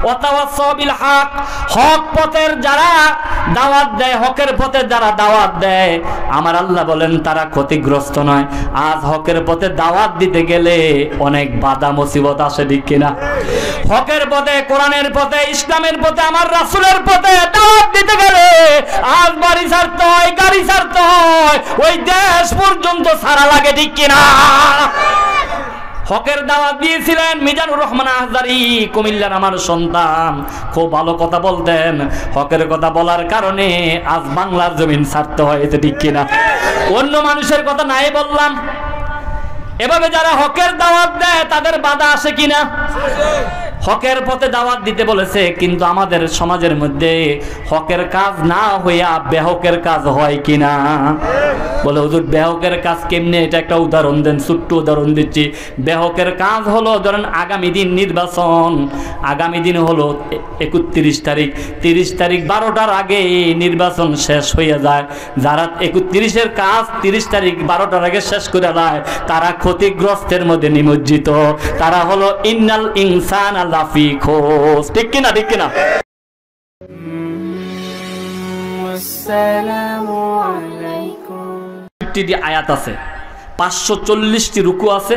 ওয়া তাওয়াসাউ বিল হক, হক পথের যারা দাওয়াত দেয়, হকের পথে যারা দাওয়াত দেয়, আমার আল্লাহ বলেন তারা ক্ষতিগ্রস্ত নয়। আজ হকের পথে দাওয়াত দিতে গেলে অনেক বাধা মুসিবত আসে, ঠিক কিনা? হকের পথে, কোরআনের পথে, ইসলামের পথে, আমার রাসূলের পথে দাওয়াত দিতে গেলে আজ বাড়ি ছাড়তে হয়, গাড়ি ছাড়তে হয়, ওই দেশ পর্যন্ত ছাড়া লাগে, ঠিক কিনা? হকের দাওয়াত দিয়েছিলেন মিজানুর রহমান আহজারী, কুমিল্লার আমার সন্তান, খুব ভালো কথা বলতেন। হকের কথা বলার কারণে আজ বাংলার জমিন ছাড়তে হয়েছে, ঠিক কিনা? অন্য মানুষের কথা নাই বললাম। এভাবে যারা হকের দাওয়াত দেয় তাদের বাধা আসে কিনা? হকের পথে দাওয়াত দিতে বলেছে, কিন্তু আমাদের সমাজের মধ্যে হকের কাজ না হইয়া বেহকের কাজ হয় কিনা? বলে হুজুর বেহকের কাজ কেমনে? এটা একটা উদাহরণ দেন। ছোট্ট উদাহরণ দিচ্ছি। বেহকের কাজ হলো, ধরেন আগামী দিন নির্বাচন, আগামী দিন হলো 31 তারিখ, 30 তারিখ 12টার আগে নির্বাচন শেষ হয়ে যায়। যারা 31-এর কাজ 30 তারিখ 12টার আগে শেষ করে দেয় তারা ক্ষতিগ্রস্তের মধ্যে নিমজ্জিত। তারা হলো ইন্নাল ইনসানা লাফি খোস, ঠিক কিনা? ঠিক কিনা? আসসালামু আলাইকুম। 50টি আয়াত আছে, 540টি রুকু আছে,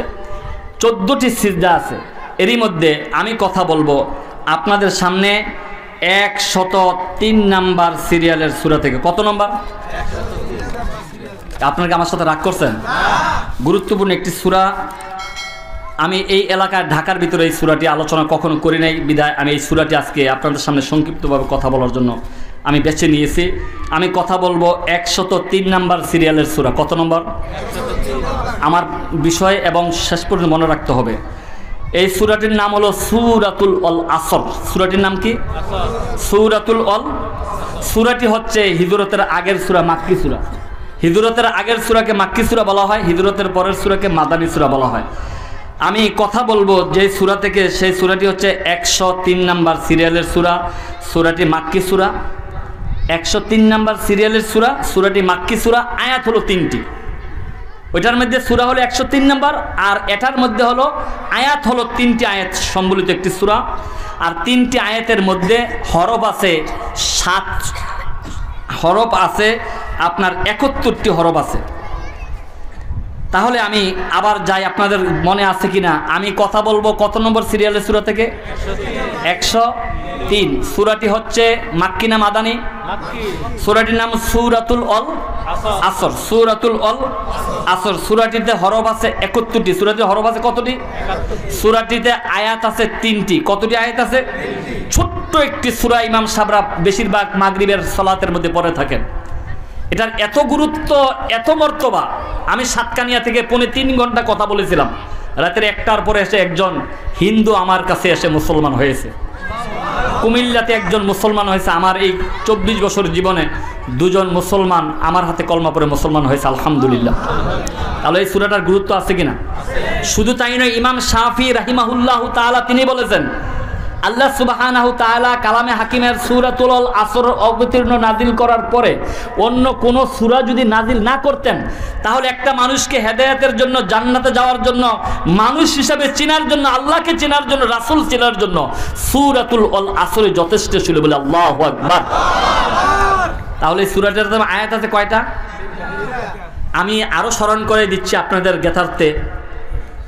14টি সিজদা আছে। এরই মধ্যে আমি কথা বলবো আপনাদের সামনে 103 নাম্বার সিরিয়ালের সূরা থেকে। কত নম্বর? আপনারা কি আমার সাথে রাগ করছেন? গুরুত্বপূর্ণ একটি সূরা। আমি এই এলাকায় ঢাকার ভিতরে এই সূরাটি আলোচনা কখনো করি নাই, বিদায় আমি এই সূরাটি আজকে আপনাদের সামনে সংক্ষিপ্তভাবে কথা বলার জন্য আমি বেছে নিয়েছি। আমি কথা বলবো 103 নাম্বার সিরিয়ালের সূরা। কত নম্বর? আমার বিষয় এবং শেষ পর্যন্ত মনে রাখতে হবে। এই সূরাটির নাম হলো সূরাতুল আল আসর। সূরাটির নাম কি? সূরাতুল আল। সূরাটি হচ্ছে হিজরতের আগের সূরা, মাক্কি সূরা। হিজরতের আগের সূরাকে মাক্কি সূরা বলা হয়, হিজরতের পরের সূরাকে মাদানী সূরা বলা হয়। আমি কথা বলবো যে সূরা থেকে, সেই সূরাটি হচ্ছে 103 নাম্বার সিরিয়ালের সূরা। সূরাটি মাক্কি সূরা, 103 নাম্বার সিরিয়ালের সূরা। সূরাটি মাক্কি সূরা, আয়াত হলো 3টি। ওইটার মধ্যে সূরা হলো 103 নাম্বার, আর এটার মধ্যে হলো আয়াত হলো 3টি আয়াত সম্বলিত একটি সূরা। আর 3টি আয়াতের মধ্যে হরফ আছে 7 হরফ আছে, আপনার 71টি হরফ আছে। তাহলে আমি আবার যাই, আপনাদের মনে আছে কিনা? আমি কথা বলবো কত নম্বর সিরিয়ালের সূরা থেকে? 103। সূরাটি হচ্ছে মাক্কি না মাদানী? সূরাটির নাম সূরাতুল আল আসর। সূরাতুল আল আসর। সূরাটিতে হরফ আছে 71টি। সূরাটিতে হরফ আছে কতটি? সূরাটিতে আয়াত আছে 3টি। কতটি আয়াত আছে? ছোট্ট একটি সূরা। ইমাম সাহেবরা বেশিরভাগ মাগরিবের সালাতের মধ্যে পড়ে থাকেন। এটার এত গুরুত্ব, এত মর্তবা। আমি সাতকানিয়া থেকে 3.5 ঘন্টা কথা বলেছিলাম। রাতের 1টার পরে এসে একজন হিন্দু আমার কাছে এসে মুসলমান হয়েছে। কুমিল্লাতে একজন মুসলমান হয়েছে। আমার এই 24 বছর জীবনে 2জন মুসলমান আমার হাতে কলমা পড়ে মুসলমান হয়েছে, আলহামদুলিল্লাহ। তাহলে এই সূরাটার গুরুত্ব আছে কিনা? শুধু তাই নয়, ইমাম শাফি রাহিমাহুল্লাহু তাআলা তিনি বলেছেন, আল্লাহ সুবহানাহু তাআলা কালামে হাকিমের সূরাতুল আল আসর অবতীর্ণ নাজিল করার পরে অন্য কোন সূরা যদি নাজিল না করতেন, তাহলে একটা মানুষকে হেদায়েতের জন্য, জান্নাতে যাওয়ার জন্য, মানুষ হিসেবে চেনার জন্য, আল্লাহকে চেনার জন্য, রাসূল চেনার জন্য সূরাতুল আল আসর যথেষ্ট ছিল বলে। আল্লাহু আকবার। তাহলে সূরাটার আয়াত আছে কয়টা? আমি আরো স্মরণ করে দিচ্ছি আপনাদের জ্ঞাতার্থে।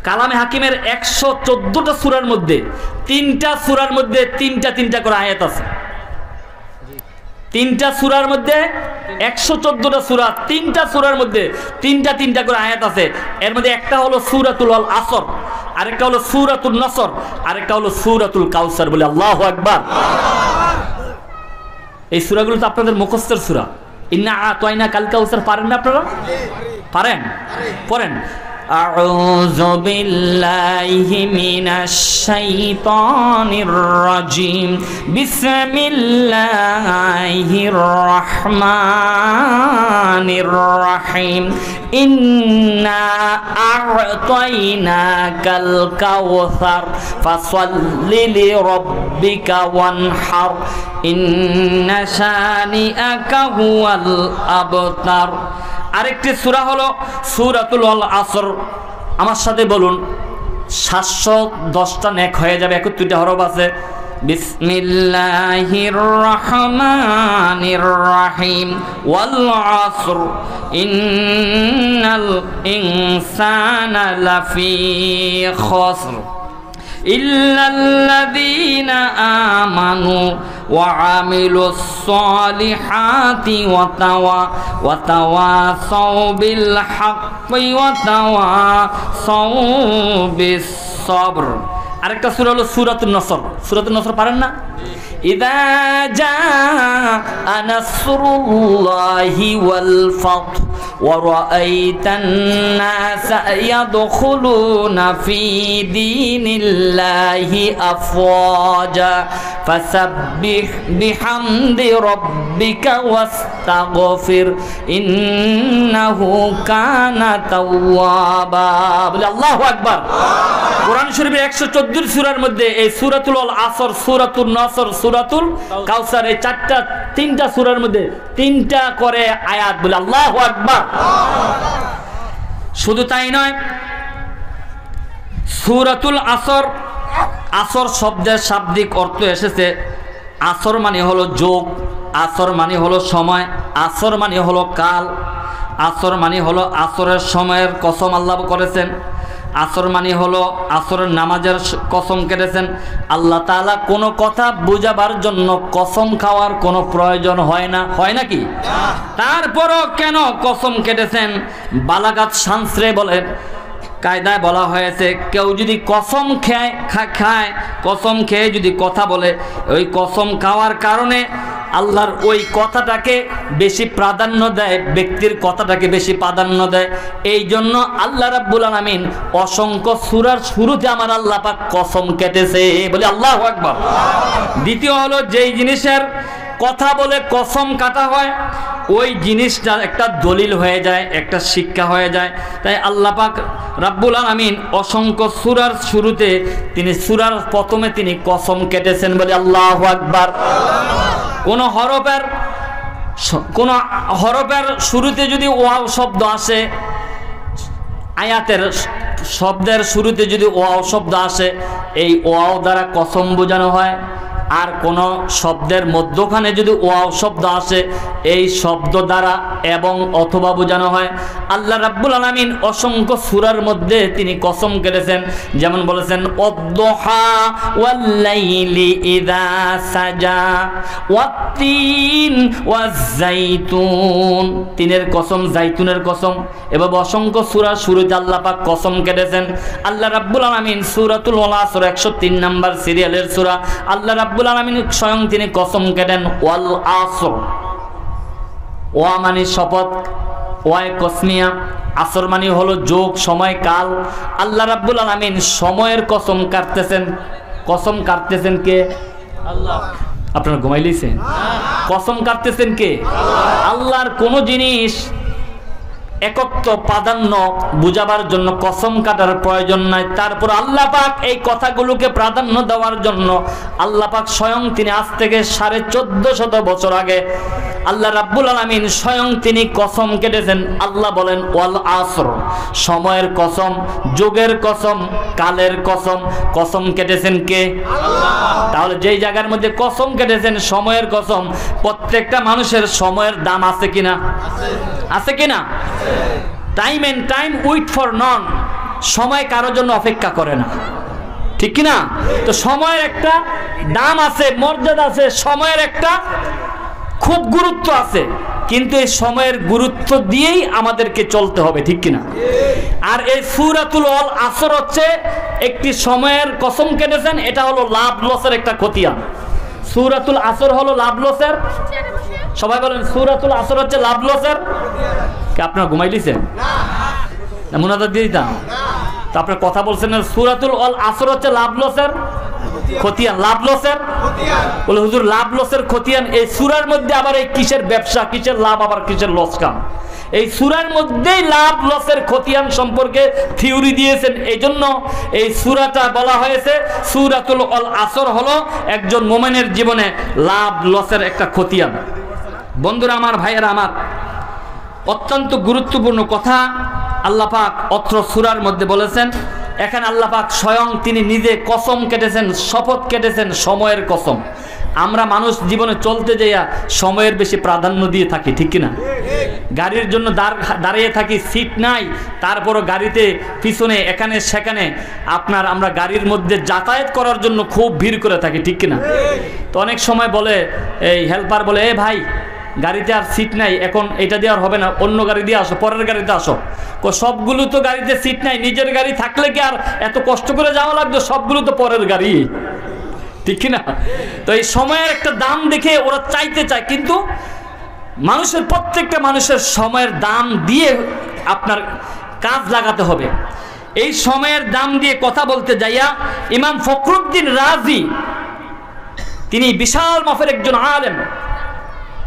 কালামে হাকিমের 114টা সূরার মধ্যে 3টা সূরার মধ্যে 3টা করে আয়াত আছে। 3টা সূরার মধ্যে 114টা সূরা, 3টা সূরার মধ্যে 3টা করে আয়াত আছে। এর মধ্যে একটা হলো সূরাতুল আল আসর, আরেকটা হলো সূরাতুন নসর, আরেকটা হলো সূরাতুল কাউসার। বলে আল্লাহু আকবার। এই সূরাগুলো তো আপনাদের মুখস্থের সূরা। ইন্না আতাইনা কাল কাউসার পারেন না আপনারা? পারেন? পড়েন। أعوذ بالله من الشيطان الرجيم بسم الله الرحمن الرحيم إنا أعطيناك الكوثر فصل لربك وانحر إن شانئك هو الأبتر। আরেকটি সূরা হলো সূরাতুল আল আসর। আমার সাথে বলুন, 710টা নেক হয়ে যাবে। 71টা হরফ আছে। বিসমিল্লাহির রহমানির রহিম ওয়াল আসর ইন্নাল ইনসানা লাফি খুসর ইল্লাল্লাযীনা আমানু ওয়া আমিলুস সালিহাতি ওয়া তাওয়াসাউ বিল হাক্কি ওয়া তাওয়াসাউ বিস সবর। আরেকটা সূরা হলো সূরাতুন নসর। সূরাতুন নসর পারেন না? ইযা জাআ নাসরুল্লাহি ওয়াল ফাth ওয়া রাআইতান নাসা ইয়াদখুলুনা ফি দীনিল্লাহি আফওয়াজা ফাসাব্বিহ বিহামদি রাব্বিকা ওয়াস্তাগফির ইন্নাহু কানা তাওয়াবা। বলে আল্লাহু আকবার। কোরআন শরীফের 114 সূরার মধ্যে এই সূরাতুল আসর, সূরাতুন নসর, সূরাতুল কাউসার, এই তিনটা সূরার মধ্যে তিনটা করে আয়াত। বলে আল্লাহু আকবার। শুধু তাই নয়, সূরাতুল আসর, আসর শব্দের শাব্দিক অর্থ এসেছে আসর মানে হলো যোগ, আসর মানে হলো সময়, আসর মানে হলো কাল, আসর মানে হলো আসরের সময়ের কসম আল্লাহ করেছেন, আসর মানে হলো আসরের নামাজের কসম কেটেছেন। আল্লাহ তাআলা কোনো কথা বুঝাবার জন্য কসম খাওয়ার কোনো প্রয়োজন হয় না, হয় নাকি? তারপরও কেন কসম কেটেছেন? বালাগাত শাস্ত্রে বলে, কায়দায় বলা হয়েছে, কেউ যদি কসম খায়, কসম খেয়ে যদি কথা বলে, ওই কসম খাওয়ার কারণে আল্লাহর ওই কথাটাকে বেশি প্রাধান্য দেয়, ব্যক্তির কথাটাকে বেশি প্রাধান্য দেয়। এই জন্য আল্লাহ রাব্বুল আলামিন অসংখ্য সূরার শুরুতে আমার আল্লাহ পাক কসম কেটেছে। বলে আল্লাহু আকবার। দ্বিতীয় হলো, যেই জিনিসের কথা বলে কসম কাটা হয় ওই জিনিসটা একটা দলিল হয়ে যায়, একটা শিক্ষা হয়ে যায়। তাই আল্লাহ পাক রাব্বুল আলামিন অসংখ্য সূরার শুরুতে তিনি সূরার প্রথমে তিনি কসম কেটেছেন। বলে আল্লাহু আকবার। কোন হরফের শুরুতে যদি ওয়াও শব্দ আসে, আয়াতের শব্দের শুরুতে যদি ওয়াও শব্দ আসে, এই ওয়াও দ্বারা কসম বোঝানো হয়। আর কোন শব্দের মধ্যখানে যদি ওয়াও শব্দ আসে, এই শব্দ দ্বারা এবং অথবা বোঝানো হয়। আল্লাহ রাব্বুল আলামিন অসংখ্য সূরার মধ্যে তিনি কসম কেটেছেন, যেমন বলেছেন ওয়াদ-দুহা ওয়াল-লাইলি ইযা সাজা ওয়াত-তিন ওয়াজ-যাইতুন। তিনের কসম, জাইতুনের কসম। এভাবে অসংখ্য সূরার শুরুতে আল্লাহ পাক কসম কেটেছেন। আল্লাহ রাব্বুল আলামিন সূরাতুল আসর 103 নম্বর সিরিয়ালের সূরা, আল্লাহ রাব্বুল আলামিন স্বয়ং তিনি কসম কেটেন ওয়াল আসর। ওয়া মানে শপথ, ওয়ায় কসমিয়া, আসর মানে হলো যোগ, সময়, কাল। আল্লাহ রাব্বুল আলামিন সময়ের কসম কাটতেছেন। কসম কাটতেছেন কে? আল্লাহ। আপনারা ঘুমাইলেছেন? কসম কাটতেছেন কে? আল্লাহর কোন জিনিস একত্ব প্রাধান্য বুঝাবার জন্য কসম কাটার প্রয়োজন নাই। তারপর আল্লাহ পাক এই কথাগুলোকে প্রাধান্য দেওয়ার জন্য আল্লাহ পাক স্বয়ং তিনি আজ থেকে 1450 বছর আগে আল্লাহ রাব্বুল আলামিন স্বয়ং তিনি কসম কেটেছেন। আল্লাহ বলেন ওয়াল আসর, সময়ের কসম, যুগের কসম, কালের কসম। কসম কেটেছেন কে? আল্লাহ। তাহলে যেই জায়গার মধ্যে কসম কেটেছেন সময়ের কসম, প্রত্যেকটা মানুষের সময়ের দাম আছে কিনা? আছে কিনা? Time and time wait for none. সময় কারোর জন্য অপেক্ষা করে না, ঠিক কিনা? তো সময়ের একটা দাম আছে, মর্যাদা আছে, সময়ের একটা খুব গুরুত্ব আছে। কিন্তু এই সময়ের গুরুত্ব দিয়েই আমাদেরকে চলতে হবে, ঠিক কিনা? আর এই সূরাতুল আসর হচ্ছে একটি সময়ের কসম কেটেছেন, এটা হলো লাভ লসের একটা খতিয়ান। সূরাতুল আসর হলো লাভ লসের, সবাই বলেন সূরাতুল আসর হচ্ছে লাভ লসের। কি আপনারা ঘুমাইলিছেন না? মুনাজাত দিয়ে দিতাম তো আপনার কথা বলছেন না। সূরাতুল আসর হচ্ছে লাভ লসের খতিয়ান, লাভ লসের বলে হুজুর লাভ লসের খতিয়ান। এই সূরার মধ্যে আবার এই কিসের ব্যবসা, কিসের লাভ, আবার কিসের লোকসান, এই সূরার মধ্যেই লাভ লসের খতিয়ান সম্পর্কে থিওরি দিয়েছেন। এই জন্য এই সূরাটা বলা হয়েছে সূরাতুল আসর হলো একজন মুমিনের জীবনে লাভ লসের একটা খতিয়ান। বন্ধুরা আমার, ভাইয়েরা আমার, অত্যন্ত গুরুত্বপূর্ণ কথা আল্লাহ পাক অত্র সূরার মধ্যে বলেছেন। এখানে আল্লাহ পাক স্বয়ং তিনি নিজে কসম কেটেছেন, শপথ কেটেছেন সময়ের কসম। আমরা মানুষ জীবনে চলতে যাইয়া সময়ের বেশি প্রাধান্য দিয়ে থাকি, ঠিক কিনা? গাড়ির জন্য দাঁড়িয়ে থাকি, সিট নাই, তারপরও গাড়িতে পিছনে এখানে সেখানে আমরা গাড়ির মধ্যে যাতায়াত করার জন্য খুব ভিড় করে থাকি, ঠিক কিনা? তো অনেক সময় বলে এই হেল্পার বলে, এ ভাই গাড়িতে আর সিট নাই, এখন এটা দিয়ে আর হবে না, অন্য গাড়ি দিয়ে আসো, পরের গাড়িতে আসো। সবগুলো তো গাড়িতে সিট নাই, নিজের গাড়ি থাকলে কি আর এত কষ্ট করে যাওয়া লাগতো? সবগুলো তো পরের গাড়ি, ঠিক কিনা? তো এই সময়ের একটা দাম দেখে ওরা চাইতে চায়, কিন্তু প্রত্যেকটা মানুষের সময়ের দাম দিয়ে আপনার কাজ লাগাতে হবে। এই সময়ের দাম দিয়ে কথা বলতে যাইয়া ইমাম ফখরুদ্দিন রাজি, তিনি বিশাল মাপের একজন আলেম,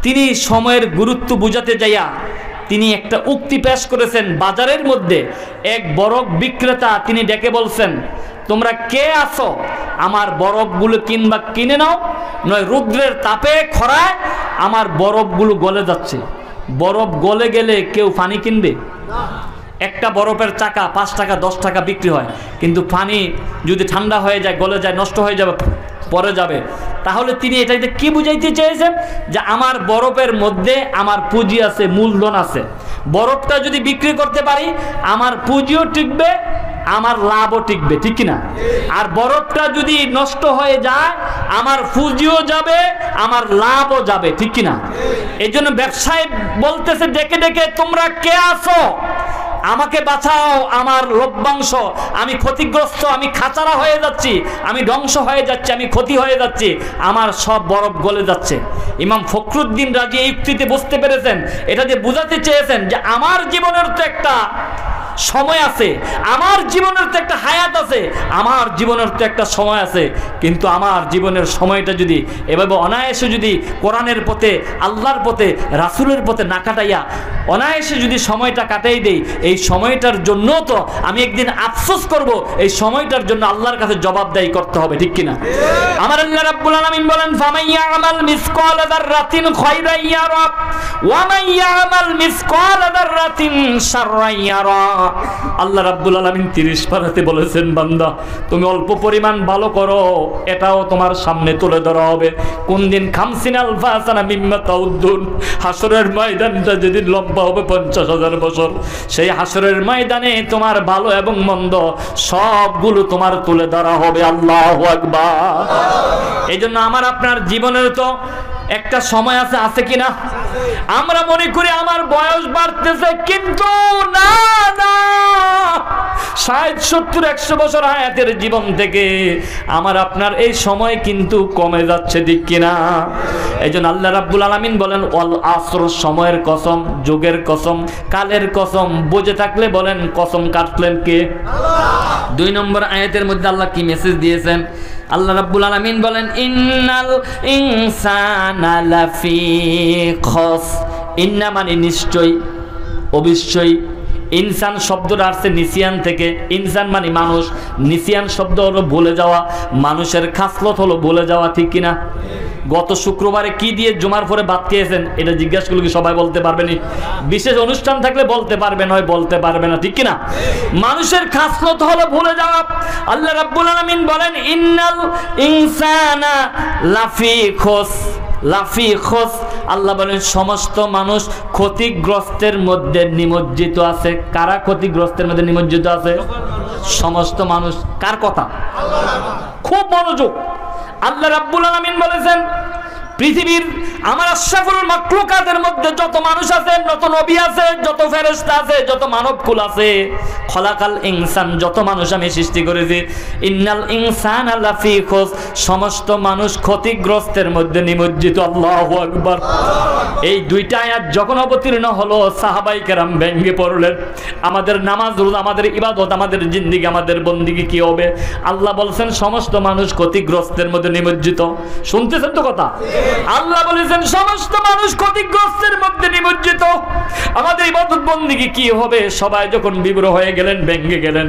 তিনি সময়ের গুরুত্ব বুঝাতে যাইয়া তিনি একটা উক্তি পেশ করেছেন। বাজারের মধ্যে এক বরফ বিক্রেতা তিনি ডেকে বলছেন, তোমরা কে আছো, আমার বরফগুলো কিনবা কিনে নাও, নয় রৌদ্রের তাপে খরায় আমার বরফগুলো গলে যাচ্ছে। বরফ গলে গেলে কেউ পানি কিনবে? একটা বরফের চাকা 5 টাকা 10 টাকা বিক্রি হয়, কিন্তু পানি যদি ঠান্ডা হয়ে যায়, গলে যায়, নষ্ট হয়ে যাবে, পরে যাবে। তাহলে তিনি এটাতে কি বুঝাইতে চেয়েছেন? যে আমার বরফের মধ্যে আমার পুঁজি আছে, মূলধন আছে। বরফটা যদি বিক্রি করতে পারি আমার পুঁজিও টিকবে, আমার লাভও টিকবে, ঠিক কিনা? আর বরফটা যদি নষ্ট হয়ে যায় আমার পুঁজিও যাবে, আমার লাভও যাবে, ঠিক কিনা? এই জন্য ব্যবসায় বলতেছে ডেকে ডেকে, তোমরা কে আছো, আমাকে বাঁচাও, আমার লভ্যাংশ, আমি ক্ষতিগ্রস্ত, আমি খাচারা হয়ে যাচ্ছি, আমি ধ্বংস হয়ে যাচ্ছি, আমি ক্ষতি হয়ে যাচ্ছি, আমার সব বরফ গলে যাচ্ছে। ইমাম ফখরুদ্দিন রাজি এই উক্তিতে বুঝতে পেরেছেন, এটা যে বুঝাতে চেয়েছেন যে আমার জীবনের তো একটা সময় আছে, আমার জীবনের তো একটা হায়াত আছে, আমার জীবনের তো একটা সময় আছে, কিন্তু আমার জীবনের সময়টা যদি এভাবে অনায়াসে যদি কোরআনের পথে, আল্লাহর পথে, রাসূলের পথে না কাটাইয়া অনায়াসে যদি সময়টা কাটাই দেই, এই সময়টার জন্য তো আমি একদিন আফসোস করব, এই সময়টার জন্য আল্লাহর কাছে জবাবদাহি করতে হবে, ঠিক কিনা? আমার আল্লাহ রাব্বুল আলামিন বলেন, ফামাইয়া আমাল মিসকাল যাররাতিন খায়রান ইয়ারা ওয়া মাইয়া আমাল মিসকাল যাররাতিন শাররান ইয়ারা। আল্লাহ রাব্বুল আলামিন 30 পারাতে বলেছেন, বান্দা তুমি অল্প পরিমাণ ভালো করো, এটাও তোমার সামনে তুলে ধরা হবে। কোন দিন? 50 আলফা সানা মিম্মা তাউদ্দুন, হাসরের ময়দানটা যেদিন লম্বা হবে 50,000 বছর, সেই হাসরের ময়দানে তোমার ভালো এবং মন্দ সবগুলো তোমার তুলে ধরা হবে। আল্লাহু আকবার। এই জন্য আমার আপনার জীবনের তো একটা সময় আছে, আছে কিনা? আমরা মনে করি আমার বয়স বাড়তেছে, কিন্তু না না, 60, 70, 100 বছর হায়াতের জীবন থেকে আমার আপনার এই সময় কিন্তু কমে যাচ্ছে, ঠিক কিনা? এই জন্য আল্লাহ রাব্বুল আলামিন বলেন, ওয়াল আসর, সময়ের কসম, যুগের কসম, কালের কসম। বুঝে থাকলে বলেন কসম কাটলেন কে? 2 নম্বর আয়াতের মধ্যে আল্লাহ কি মেসেজ দিয়েছেন? আল্লাহ রাব্বুল আলামিন বলেন, ইন্নাল ইনসানা লাফি খস। ইন্না মানে নিশ্চয়, অবশ্যই। ইনসান শব্দটা আসছে নিসিয়ান থেকে। ইনসান মানে মানুষ, নিসিয়ান শব্দ হলো ভুলে যাওয়া, মানুষের খাসলত হলো ভুলে যাওয়া, ঠিক কিনা? গত শুক্রবারে কি দিয়ে জুমার পরে ভাত খেয়েছেন এটা জিজ্ঞাসা করলে কি সবাই বলতে পারবেনি? বিশেষ অনুষ্ঠান থাকলে বলতে পারবে, নয় বলতে পারবে না, ঠিক কিনা? মানুষের খাসলত হলো ভুলে যাওয়া। আল্লাহ রাব্বুল আলামিন বলেন, ইন্নাল ইনসানা লাফি খস। লাফি খস, আল্লাহ বলেন সমস্ত মানুষ ক্ষতিগ্রস্তের মধ্যে নিমজ্জিত আছে। কারা ক্ষতিগ্রস্তের মধ্যে নিমজ্জিত আছে? সমস্ত মানুষ। কার কথা? খুব মনোযোগ। আল্লাহ রাব্বুল আলামিন বলেছেন, পৃথিবীর আমার আশরাফুল মাখলুকাতের মধ্যে যত মানুষ আছে, যত নবী আছে, যত ফেরেশতা আছে, যত মানবকুল আছে, খলাকাল ইনসান, যত মানুষ আমি সৃষ্টি করেছি, ইন্নাল ইনসানা লাফি খুস, সমস্ত মানুষ ক্ষতিগ্রস্তের মধ্যে নিমজ্জিত। আল্লাহু আকবার। এই 2টা আয়াত যখন অবতীর্ণ হলো, সাহাবায়ে কেরাম ভেঙে পড়লেন। আমাদের নামাজ, রোজা, আমাদের ইবাদত, আমাদের জিন্দেগি, আমাদের বন্দেগি কি হবে? আল্লাহ বলছেন সমস্ত মানুষ ক্ষতিগ্রস্তের মধ্যে নিমজ্জিত। শুনতেছেন তো কথা? আল্লাহ বলেছেন সমস্ত মানুষ ক্ষতিগ্রস্তের মধ্যে নিমজ্জিত। আমাদের ইবাদত বন্দেগি কি হবে? সবাই যখন বিব্র হয়ে গেলেন, ভেঙে গেলেন,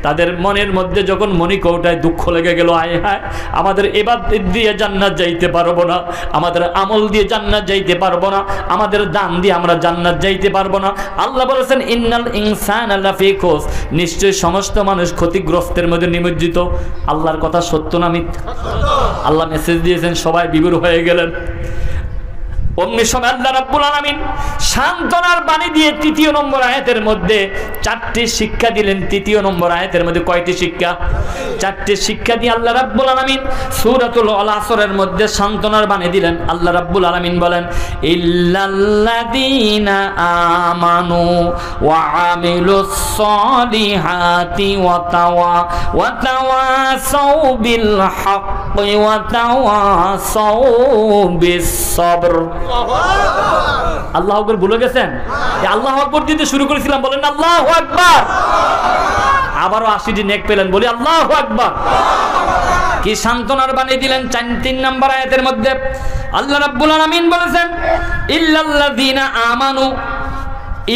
তাদের মনের মধ্যে যখন মণিকৌটায় দুঃখ লেগে গেল, আয় হায় আমাদের ইবাদত দিয়ে জান্নাত যাইতে পারবো না, আমাদের আমল দিয়ে জান্নাত যাইতে পারবো না, আমাদের দান দিয়ে আমরা জান্নাত যাইতে পারবো না। আল্লাহ বলেছেন ইন্নাল ইনসানা লাফি খুসর, নিশ্চয়ই সমস্ত মানুষ ক্ষতিগ্রস্তের মধ্যে নিমজ্জিত। আল্লাহর কথা সত্য না মিথ্যা? আল্লাহ মেসেজ দিয়েছেন, সবাই বিভোর হয়ে গেলেন। অমনি সময় আল্লাহ রাব্বুল আলামিন সান্ত্বনার বাণী দিয়ে ৩য় নম্বর আয়াতের মধ্যে 4টি শিক্ষা দিলেন। ৩য় নম্বর আয়াতের মধ্যে কয়টি শিক্ষা? 4টি শিক্ষা দিয়ে আল্লাহ রাব্বুল আলামিন সূরাতুল আসরের মধ্যে সান্ত্বনার বাণী দিলেন। আল্লাহ রাব্বুল আলামিন বলেন ইল্লাল্লাযীনা আমানু ওয়া আমিলুস সলিহাতি ওয়া তাওয়াসাউ বিল হাক্কি ওয়া তাওয়াসাউ বিস সবর। আল্লাহু আকবার ভুলে গেছেন? আল্লাহু আকবার দিতে শুরু করেছিলাম, বলেন আল্লাহু আকবার। আবারও 80টি নেক পেলেন, বলি আল্লাহু আকবার। কি সান্ত্বনার বাণী দিলেন 3 নম্বর আয়াতের মধ্যে। আল্লাহ রাব্বুল আলামিন বলেছেন ইল্লাল্লাযীনা আমানু,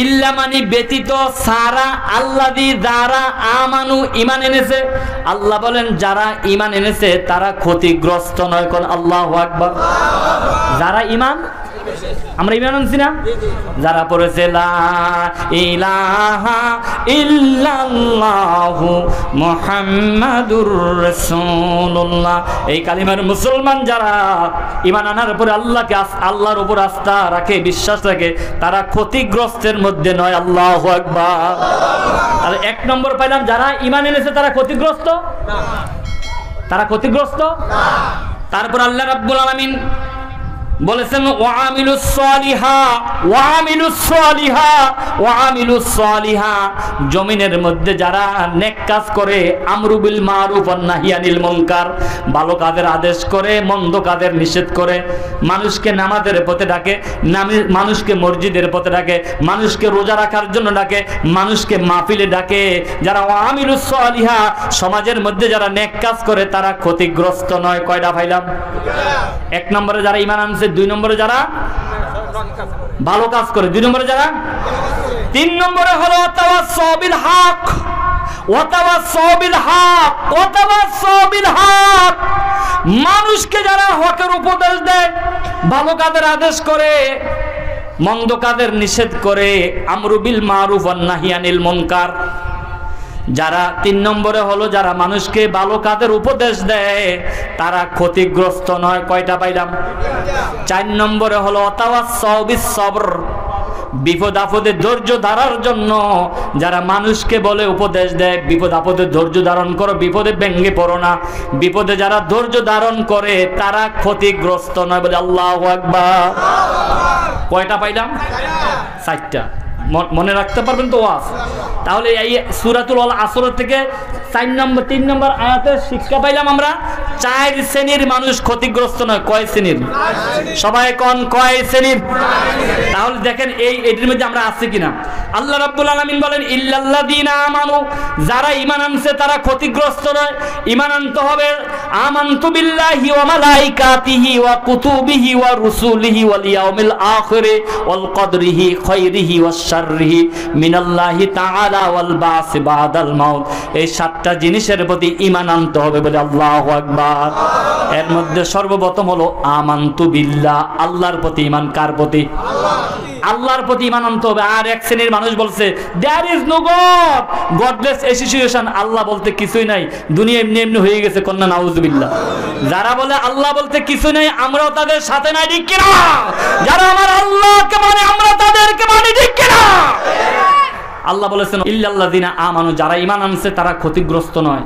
ইল্লা মানে ব্যতীত, সারা, আল্লাযী যারা আমানু ঈমান এনেছে। আল্লাহ বলেন যারা ঈমান এনেছে তারা ক্ষতিগ্রস্ত নয়। কোন আল্লাহু আকবার। যারা ঈমান, আমরা ঈমান আনছি না? যারা পড়েছে লা ইলাহা ইল্লাল্লাহু মুহাম্মাদুর রাসূলুল্লাহ, এই কালিমার মুসলমান যারা ঈমান আনার পরে আল্লাহর উপর আস্থা রাখে, বিশ্বাস রাখে, তারা ক্ষতিগ্রস্তের মধ্যে নয়। আল্লাহু আকবার। তাহলে 1 নম্বর পাইলাম, যারা ঈমান এনেছে তারা ক্ষতিগ্রস্ত, তারা ক্ষতিগ্রস্ত। তারপর আল্লাহ রাব্বুল আলামিন বলেছেন ওয়ামিলুস সলিহা, ওয়ামিলুস সলিহা, ওয়ামিলুস সলিহা, জমিনের মধ্যে যারা নেক কাজ করে, আমরু বিল মারুফ ওয়ান নাহি আনিল মুনকার, ভালো কাজের আদেশ করে, মন্দ কাজের নিষেধ করে, মানুষকে নামাজের পথে ডাকে, মানুষকে মসজিদের পথে ডাকে, মানুষকে রোজা রাখার জন্য ডাকে, মানুষকে মাহফিলে ডাকে, যারা ওয়ামিলুস সলিহা, সমাজের মধ্যে যারা নেক কাজ করে তারা ক্ষতিগ্রস্ত নয়। কয়টা পাইলাম? 1 নম্বরে যারা ঈমান আনছে, 2 নম্বরে যারা ভালো কাজ করে, 2 নম্বরে যারা, 3 নম্বরে হলো তাওয়াসসাউ বিল হক, ওয়াতাওয়াসসাউ বিল হক, ওয়াতাওয়াসসাউ বিল হক, মানুষকে যারা হকের উপদেশ দেয়, ভালো কাজের আদেশ করে, মন্দ কাজের নিষেধ করে, আমরু বিল মারুফ ওয়ান নাহি আনিল মুনকার, যারা 3 নম্বরে হলো যারা মানুষকে ভালো কাজের উপদেশ দেয় তারা ক্ষতিগ্রস্ত নয়। কয়টা পাইলাম? 4 নম্বরে হলো তাওয়াসসাউ বিস সবর, বিপদ আপদে ধৈর্য ধারার জন্য যারা মানুষকে বলে, উপদেশ দেয়, বিপদ আপদে ধৈর্য ধারণ করো, বিপদে ভেঙে পড়ো না, বিপদে যারা ধৈর্য ধারণ করে তারা ক্ষতিগ্রস্ত নয়। বলে আল্লাহু আকবার। কয়টা পাইলাম? 4টা। মনে রাখতে পারবেন তো ওয়াজ? তাহলে এই সূরাতুল আসর থেকে 3 নম্বর আয়াতের শিক্ষা পাইলাম আমরা, 4 শ্রেণীর মানুষ ক্ষতিগ্রস্ত নয়। কয় শ্রেণীর? সবাই কোন কয় শ্রেণীর? তাহলে দেখেন এটির মধ্যে আমরা আছি কিনা। আল্লাহ রাব্বুল আলামিন বলেন ইল্লাল্লাযীনা আমানু, যারা ঈমান আনছে তারা ক্ষতিগ্রস্ত নয়। ঈমান আনতে হবে আমানতু বিল্লাহি ওয়া মালাইকাতিহি ওয়া কুতুবিহি ওয়া রুসুলিহি ওয়াল ইয়াউমিল আখিরি ওয়াল কদরিহি খায়রিহি ওয়াশ শাররিহি মিনাল্লাহি তাআলা ওয়াল বাস বাদাল মাউত। এই 7টা জিনিসের প্রতি ঈমান আনতে হবে। বলে আল্লাহু আকবার। এর মধ্যে সর্বপ্রথম হলো আমানতু বিল্লাহ, আল্লাহর প্রতি ঈমান। কার প্রতি? আল্লাহর প্রতি ঈমান আনতে হবে। আর 1 শ্রেণীর মানুষ বলছে there is no god, godless association, আল্লাহ বলতে কিছুই নাই, দুনিয়া এমনি এমনি হয়ে গেছে। কন্যা নাউজুবিল্লাহ। যারা বলে আল্লাহ বলতে কিছু নাই, আমরাও তাদের সাথে নাই, ঠিক কিনা? যারা আমার আল্লাহকে মানে আমরা তাদেরকে মানি, ঠিক কিনা? আল্লাহ বলেছেন ইল্লাল্লাযীনা আমানু, যারা ঈমান আনছে তারা ক্ষতিগ্রস্ত নয়।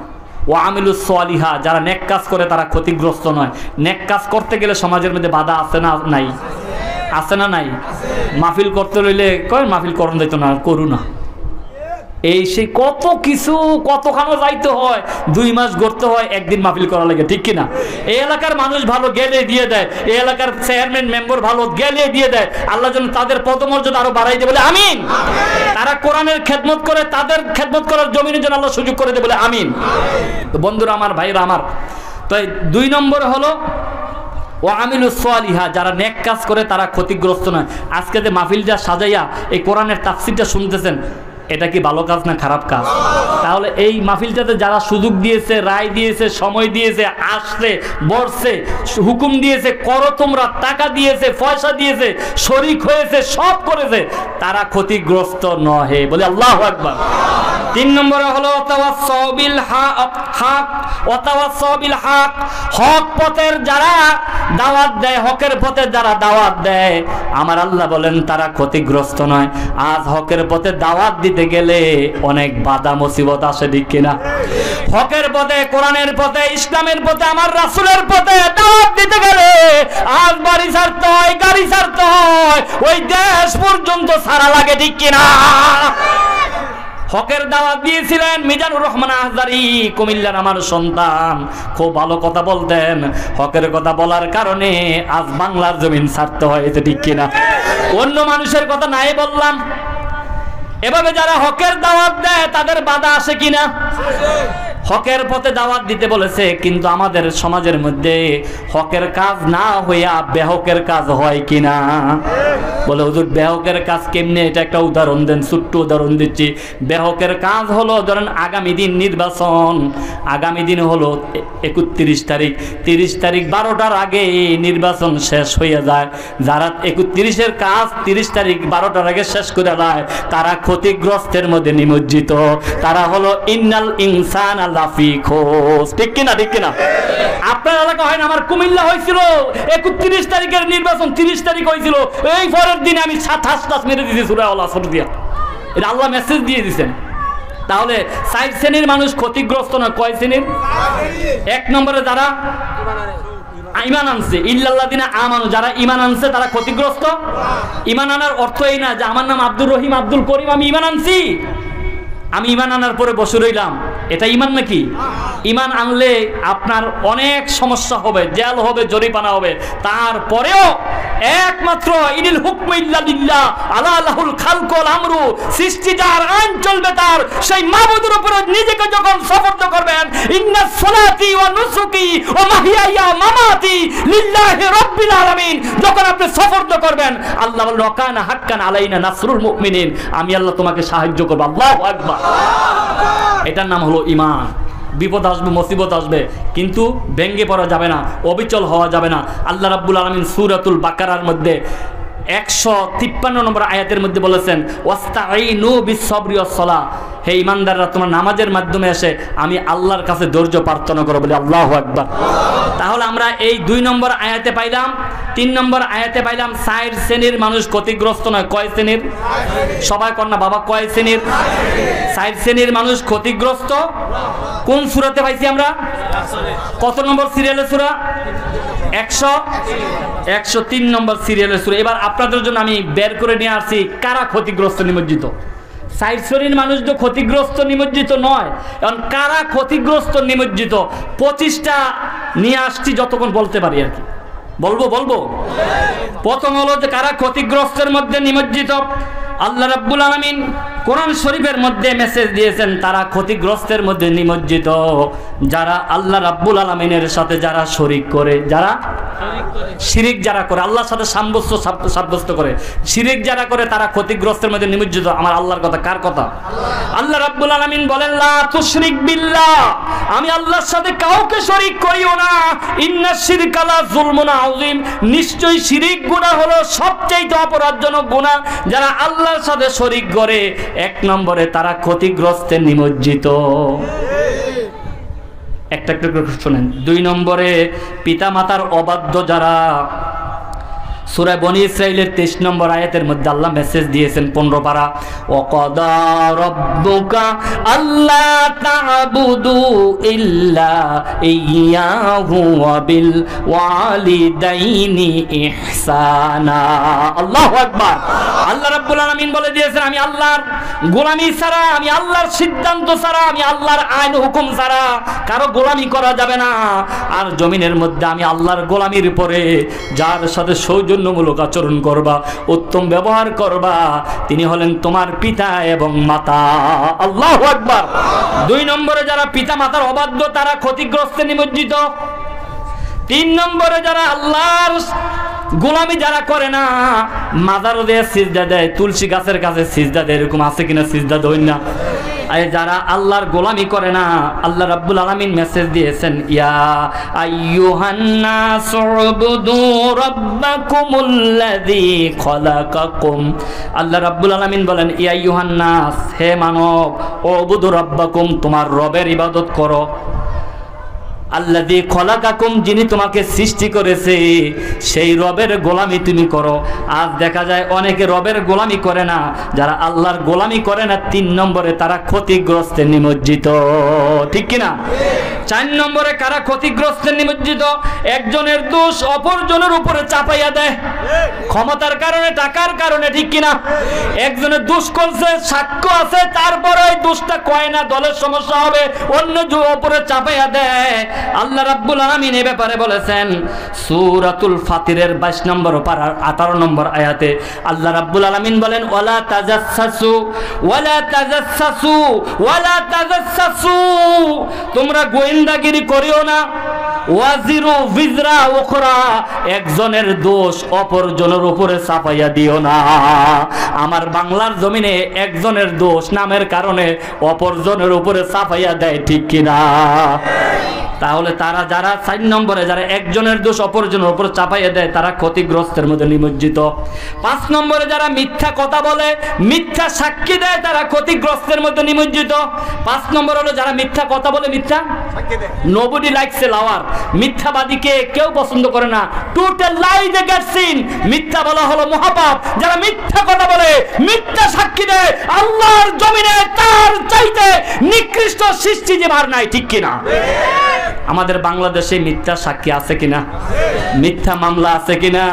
ওয়া আমিলুস সলিহা, যারা নেক কাজ করে তারা ক্ষতিগ্রস্ত নয়। নেক কাজ করতে গেলে সমাজের মধ্যে বাধা আছে না নাই? আছে না নাই? মাহফিল করতে রইলে কয় মাহফিল করন যাইতো না, করু না, এই সেই কত কিছু, কতখানো যাইতে হয়, 2 মাস ঘুরতে হয়, 1 দিন মাহফিল করা লাগে, ঠিক কিনা? এই এলাকার মানুষ ভালো গেলে দিয়ে দেয়, এই এলাকার চেয়ারম্যান মেম্বার ভালো গেলে দিয়ে দেয়। আল্লাহ যেন তাদের পদমর্যাদা আরো বাড়াই দেয়। বলে আমিন। তারা কোরআনের খেদমত করে, তাদের খেদমত করার জমিনের জন্য আল্লাহ সুযোগ করে দেয়। বলে আমিন। তো বন্ধুরা আমার, ভাইরা আমার, তো 2 নম্বর হলো ওয়া আমিলুস সলিহা, যারা নেক কাজ করে তারা ক্ষতিগ্রস্ত নয়। আজকে যে মাহফিলটা সাজাইয়া এই কোরআনের তাফসীরটা শুনতেছেন, এটা কি ভালো কাজ না খারাপ কাজ? তাহলে এই মাহফিলটাতে যারা সুযোগ দিয়েছে, রায় দিয়েছে, সময় দিয়েছে, আসছে, বসছে, হুকুম দিয়েছে, করো তোমরা, টাকা দিয়েছে, পয়সা দিয়েছে, শরীক হয়েছে, সব করেছে, তারা ক্ষতিগ্রস্ত নহে। বলে আল্লাহু আকবার। 3 নম্বরে হলো তাওয়াসসাউ বিল হক, ওয়াতাওয়াসসাউ বিল হক, হক পথের যারা দাওয়াত দেয়, হকের পথে যারা দাওয়াত দেয়, আমার আল্লাহ বলেন তারা ক্ষতিগ্রস্ত নয়। আজ হকের পথে দাওয়াত দিতে গেলে অনেক বাধা মুসিবত আসে, ঠিক কিনা? হকের পথে, কোরআনের পথে, ইসলামের পথে, আমার রাসূলের পথে দাওয়াত দিতে গেলে আজ বাড়ি ছাড়তে হয়, গাড়ি ছাড়তে হয়, ওই দেশ পর্যন্ত ছাড়া লাগে, ঠিক কিনা? হকের দাওয়াত দিয়েছিলেন মিজানুর রহমান আহজারি, কুমিল্লার আমার সন্তান, খুব ভালো কথা বলতেন। হকের কথা বলার কারণে আজ বাংলার জমিন ছাড়তে হয়েছে, ঠিক কিনা? অন্য মানুষের কথা নাই বললাম। এভাবে যারা হকের দাওয়াত দেয় তাদের বাধা আসে কিনা? হকের পথে দাওয়াত দিতে বলেছে, কিন্তু আমাদের সমাজের মধ্যে হকের কাজ না হইয়া বেহকের কাজ হয় কিনা? বলে হুজুর বেহকের কাজ কেমনে? এটা একটা উদাহরণ দেন। ছোট্ট উদাহরণ দিচ্ছি। বেহকের কাজ হলো, ধরেন আগামী দিন নির্বাচন, আগামী দিন হলো 31 তারিখ, 30 তারিখ 12টার আগে নির্বাচন শেষ হয়ে যায়। যারা 31-এর কাজ 30 তারিখ 12টার আগে শেষ করে দেয়, তারা ক্ষতিগ্রস্তের মধ্যে নিমজ্জিত। তারা হলো ইন্নাল ইনসান লাফি খোঁজ, ঠিক কিনা? ঠিক কিনা? আপনার এলাকা হয় না, আমার কুমিল্লা হয়েছিল 31 তারিখের নির্বাচন, 30 তারিখ হয়েছিল, এই পরের দিনে আমি 7-8 মেরে দিয়েছি সূরা আল আসর দিয়া। এটা আল্লাহ মেসেজ দিয়ে দিয়েছেন। তাহলে 4 শ্রেণীর মানুষ ক্ষতিগ্রস্ত না, কয় শ্রেণীর? 1 নম্বরে যারা ঈমান আনছে, ইল্লাল্লাযিনা আমানু, যারা ঈমান আনছে তারা ক্ষতিগ্রস্ত। ঈমান আনার অর্থ এই না যে আমার নাম আব্দুর রহিম, আব্দুল করিম, আমি ঈমান আনছি, আমি ঈমান আনার পরে বসে রইলাম, এটা ঈমান নাকি? ঈমান আনলে আপনার অনেক সমস্যা হবে, জেল হবে, জরিমানা হবে। তারপরেও একমাত্র ইনিল হুকমু ইল্লা লিল্লাহ, আলা লাহুল খালকু ওয়াল আমরু, সৃষ্টি যার, আইন চলবে তার, সেই মাবুদের উপরে নিজেকে যখন সফর্দ করবেন, ইন্নাস সালাতি ওয়া নুসুকি ওয়া মাহইয়ায়া ওয়া মামাতি লিল্লাহি রাব্বিল আলামিন, যখন আপনি সফর্দ করবেন, আল্লাহ বলেন ওয়া কানা হাক্কান আলাইনা নাসরুল মুমিনিন, আমি আল্লাহ তোমাকে সাহায্য করব। আল্লাহু আকবার। এটার নাম হলো ঈমান। বিপদ আসবে, মুসিবত আসবে, কিন্তু ভেঙ্গে পড়া যাবে না, অবিচল হওয়া যাবে না। আল্লাহ রাব্বুল আলামিন সূরাতুল বাকারার মধ্যে 153 নম্বর আয়াতের মধ্যে বলেছেন, ওয়াস্তাঈনু বিস-সাবরি ওয়াস-সালাহ, হে ঈমানদাররা তোমরা নামাজের মাধ্যমে এসে আমি আল্লাহর কাছে ধৈর্য প্রার্থনা করো, বলে আল্লাহু আকবার। তাহলে আমরা এই 2 নম্বর আয়াতে পাইলাম, 3 নম্বর আয়াতে পাইলাম 4 শ্রেণীর মানুষ ক্ষতিগ্রস্ত নয়। কয় শ্রেণীর? সবাই কর না বাবা, কয় শ্রেণীর? 4 শ্রেণীর মানুষ ক্ষতিগ্রস্ত। কোন সূরাতে পাইছি আমরা? কত নম্বর সিরিয়ালের সূরা? 103 নম্বর সিরিয়ালের সূরা। এবার আপনাদের জন্য আমি বের করে নিয়ে আসছি কারা ক্ষতিগ্রস্ত নিমজ্জিত। 4 শ্রেণীর মানুষ তো ক্ষতিগ্রস্ত নিমজ্জিত নয়, কারণ কারা ক্ষতিগ্রস্ত নিমজ্জিত 25টা নিয়ে আসছি, যতক্ষণ বলতে পারি আর কি বলবো। প্রথম হলো যে কারা ক্ষতিগ্রস্তের মধ্যে নিমজ্জিত। আল্লাহ রাব্বুল আলামিন কোরআন শরীফের মধ্যে মেসেজ দিয়েছেন, তারা ক্ষতিগ্রস্তের মধ্যে নিমজ্জিত যারা আল্লাহ রাব্বুল আলামিনের সাথে যারা শরীক করে, যারা শিরিক যারা করে, আল্লাহর সাথে সাব্যস্ত করে, শিরিক যারা করে, তারা ক্ষতিগ্রস্তের মধ্যে নিমজ্জিত। আমার আল্লাহর কথা, কার কথা? আল্লাহ রাব্বুল আলামিন বলেন, লা তুশরিক বিল্লাহ, আমি আল্লাহর সাথে কাউকে শরীক করিও না, ইন্নাশ শিরকা লা যুলমুন আযীম, নিশ্চয়ই শিরিক গুনাহ হলো সবচেয়ে অপরাধজনক গুনাহ। যারা আল্লাহর সাথে শরীক করে, 1 নম্বরে তারা ক্ষতিগ্রস্তে নিমজ্জিত। একটা করে শুনেন। 2 নম্বরে পিতামাতার অবাধ্য যারা। সূরা বনী ইসরাঈলের 23 নম্বর আয়াতের মধ্যে আল্লাহ মেসেজ দিয়েছেন 15 পারা, ওয়াকাদা রাব্বুকা আল্লা তা'বুদু ইল্লা ইয়্যাহু ওয়া বিল ওয়ালিদাইনি ইহসানা। আল্লাহু আকবার। আল্লাহ রাব্বুল আলামিন বলে দিয়েছেন, আমি আল্লাহর গোলামি ছাড়া, আমি আল্লাহর সিদ্ধান্ত ছাড়া, আমি আল্লাহর আইন হুকুম ছাড়া কারো গোলামি করা যাবে না। আর জমিনের মধ্যে আমি আল্লাহর গোলামির পরে যার সাথে সৌজন্যমূলক আচরণ করবা, উত্তম ব্যবহার করবা, তিনি হলেন তোমার পিতা এবং মাতা। আল্লাহু আকবার। 2 নম্বরে যারা পিতা মাতার অবাধ্য তারা ক্ষতিগ্রস্তে নিমজ্জিত। 3 নম্বরে যারা আল্লাহর গোলামি যারা করে না, মাজার দিয়ে সিজদা দেয়, তুলসী গাছের কাছে সিজদা দেয়, এরকম আছে কিনা সিজদা দেয় না? যারা আল্লাহর গোলামি করে না, আল্লাহ রাব্বুল আলামিন মেসেজ দিয়েছেন, ইয়া আইয়ুহান নাসু উবুদু রাব্বাকুমুল্লাযী খলাকাকুম। আল্লাহ রাব্বুল আলামিন বলেন, ইয়া আইয়ুহান নাস, হে মানব, উবুদু রাব্বাকুম, তোমার রবের ইবাদত করো। আল্লাযী খলাকাকুম, যিনি তোমাকে সৃষ্টি করেছে, সেই রবের গোলামি তুমি করো। আজ দেখা যায় অনেকে রবের গোলামি করে না। যারা আল্লাহর গোলামি করে না, 3 নম্বরে তারা ক্ষতিগ্রস্তে নিমজ্জিত, ঠিক কিনা? 4 নম্বরে কারা ক্ষতিগ্রস্তে নিমজ্জিত? একজনের দোষ অপরজনের উপরে চাপাইয়া দেয়, ক্ষমতার কারণে, টাকার কারণে, ঠিক কিনা? একজনের দোষ করছে, সাক্ষ্য আছে, তারপরে ওই দোষটা কয় না, দলের সমস্যা হবে, অন্য উপরে চাপাইয়া দেয়। আল্লাহ রাব্বুল আলামিন এই ব্যাপারে বলেছেন সূরাতুল ফাতিরের 22 নম্বর পারার 18 নম্বর আয়াতে আল্লাহ রাব্বুল আলামিন বলেন, ওয়ালা তাজাসসু ওয়ালা তাজাসসু ওয়ালা তাজাসসু, তোমরা গোয়েন্দাগিরি করিও না। ওয়াজিরু বিজরা উখরা, একজনের দোষ অপরজনের উপরে চাপাইয়া দিও না। আমার বাংলার জমিনে একজনের দোষ নামের কারণে অপরজনের উপরে চাপাইয়া দেয়, ঠিক কিনা? তাহলে তারা যারা 4 নম্বরে যারা একজনের দোষ অপরজনের উপর চাপাইয়া দেয়, তারা ক্ষতিগ্রস্তের মধ্যে নিমজ্জিত। 5 নম্বরে যারা মিথ্যা কথা বলে, মিথ্যা সাক্ষী দেয়, তারা ক্ষতিগ্রস্তের মধ্যে নিমজ্জিত। 5 নম্বর হলো যারা মিথ্যা কথা বলে, মিথ্যা নোবডি লাইকস এ লাওয়ার, মিথ্যাবাদীকে কেউ পছন্দ করে না। Total lie they get sin, মিথ্যা বলা হলো মহাপাপ। যারা মিথ্যা কথা বলে, মিথ্যা সাক্ষী দেয়, আল্লাহর জমিনে তার চাইতে নিকৃষ্ট সৃষ্টি যে আর নাই, ঠিক কিনা? আমাদের বাংলাদেশে মিথ্যা সাক্ষী আছে কিনা? মিথ্যা মামলা আছে কিনা?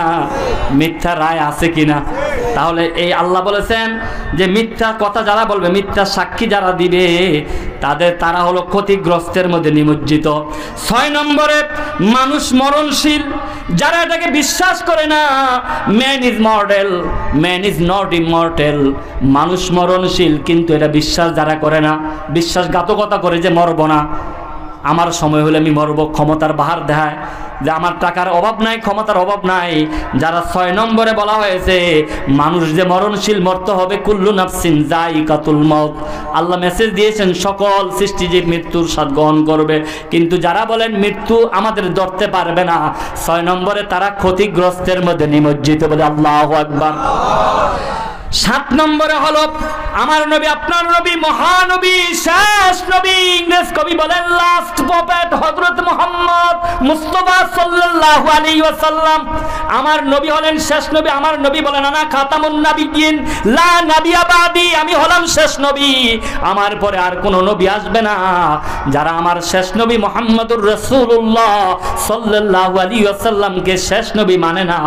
মিথ্যা রায় আছে কিনা? তাহলে এই আল্লাহ বলেছেন যে মিথ্যা কথা যারা বলবে, মিথ্যা সাক্ষী যারা দিবে, তারা হলো ক্ষতিগ্রস্তের মধ্যে নিমজ্জিত। 6 নম্বরে মানুষ মরণশীল, যারা এটাকে বিশ্বাস করে না। Man is mortal, man is not immortal, মানুষ মরণশীল, কিন্তু এটা বিশ্বাস যারা করে না, বিশ্বাসঘাতকতা করে যে মরব না, আমার সময় হলে আমি মরব, ক্ষমতার বাহার দেখায় যে আমার টাকার অভাব নাই, ক্ষমতার অভাব নাই। যারা 6 নম্বরে বলা হয়েছে মানুষ যে মরণশীল, মরতে হবে, কুল্লু নাফসিন যায়িকাতুল মাউত, আল্লাহ মেসেজ দিয়েছেন সকল সৃষ্টিজীব মৃত্যুর স্বাদ গ্রহণ করবে। কিন্তু যারা বলেন মৃত্যু আমাদের ধরতে পারবে না, 6 নম্বরে তারা ক্ষতিগ্রস্তের মধ্যে নিমজ্জিত, বলে আল্লাহু আকবার। 7 নম্বরে হলো আমার নবী, আপনার নবী, মহানবী, শেষ নবী, ইংরেজ কবি বলেন লাস্ট প্রফেট হযরত মুহাম্মদ মুস্তাফা সাল্লাল্লাহু আলাইহি ওয়াসাল্লাম। আমার নবী হলেন শেষ নবী। আমার নবী বলেন, আনা খাতামুন নাবিয়্যিন লা নাবিয়্যা বাদি, আমি হলাম শেষ নবী, আমার পরে আর কোন নবী আসবে না। যারা আমার শেষ নবী মুহাম্মদুর রাসূলুল্লাহ সাল্লাল্লাহু আলাইহি ওয়াসাল্লামকে শেষ নবী মানে না,